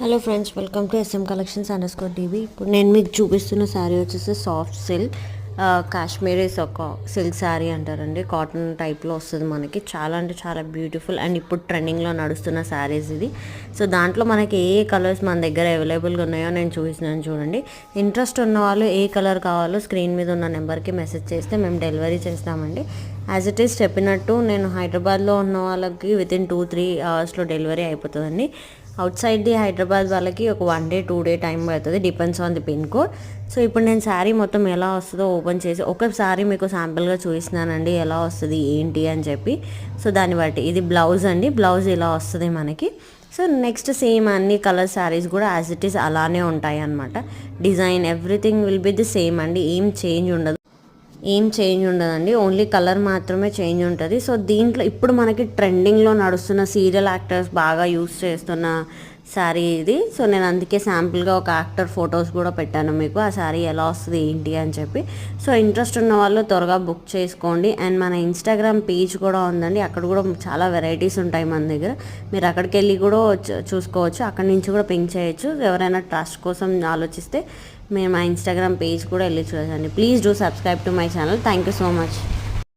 Hello friends, welcome to S M collections underscore TV. ఇప్పుడు నేను మీకు చూపిస్తున్న శారీ వచ్చేసి సాఫ్ట్ సిల్క్ కాశ్మీరీస్ ఒక సిల్క్ శారీ అంటారండి. కాటన్ టైప్లో వస్తుంది మనకి. చాలా అంటే చాలా బ్యూటిఫుల్ అండ్ ఇప్పుడు ట్రెండింగ్లో నడుస్తున్న శారీస్ ఇది. సో దాంట్లో మనకి ఏ కలర్స్ మన దగ్గర అవైలబుల్గా ఉన్నాయో నేను చూపిస్తున్నాను చూడండి. ఇంట్రెస్ట్ ఉన్న వాళ్ళు ఏ కలర్ కావాలో స్క్రీన్ మీద ఉన్న నెంబర్కి మెసేజ్ చేస్తే మేము డెలివరీ చేస్తామండి. యాజ్ ఇట్ ఈస్ చెప్పినట్టు నేను హైదరాబాద్లో ఉన్న వాళ్ళకి వితిన్ 2-3 అవర్స్లో డెలివరీ అయిపోతుందండి. అవుట్ సైడ్ ది హైదరాబాద్ వాళ్ళకి ఒక 1 డే 2 డే టైం పడుతుంది, depends on the pin code. So ఇప్పుడు నేను శారీ మొత్తం ఎలా వస్తుందో ఓపెన్ చేసి ఒకసారి మీకు శాంపుల్గా చూపిస్తున్నానండి, ఎలా వస్తుంది ఏంటి అని చెప్పి. సో దాన్ని బట్టి ఇది బ్లౌజ్ అండి. బ్లౌజ్ ఇలా వస్తుంది మనకి. సో నెక్స్ట్ సేమ్ అన్ని కలర్ శారీస్ కూడా యాజ్ ఇట్ ఈస్ అలానే ఉంటాయి అన్నమాట. Design everything will be the same అండి. ఏం చేంజ్ ఉండదండి, ఓన్లీ కలర్ మాత్రమే చేంజ్ ఉంటుంది. సో దీంట్లో ఇప్పుడు మనకి ట్రెండింగ్లో నడుస్తున్న సీరియల్ యాక్టర్స్ బాగా యూస్ చేస్తున్న శారీ ఇది. సో నేను అందుకే శాంపుల్గా ఒక యాక్టర్ ఫొటోస్ కూడా పెట్టాను మీకు, ఆ శారీ ఎలా వస్తుంది ఏంటి అని చెప్పి. సో ఇంట్రెస్ట్ ఉన్న వాళ్ళు త్వరగా బుక్ చేసుకోండి. అండ్ మన ఇన్స్టాగ్రామ్ పేజ్ కూడా ఉందండి, అక్కడ కూడా చాలా వెరైటీస్ ఉంటాయి మన దగ్గర. మీరు అక్కడికి వెళ్ళి కూడా చూసుకోవచ్చు, అక్కడి నుంచి కూడా పింక్ చేయొచ్చు. ఎవరైనా ట్రస్ట్ కోసం ఆలోచిస్తే మేము మా ఇన్స్టాగ్రామ్ పేజ్ కూడా వెళ్ళి చూడండి. Please do subscribe to my channel. Thank you so much.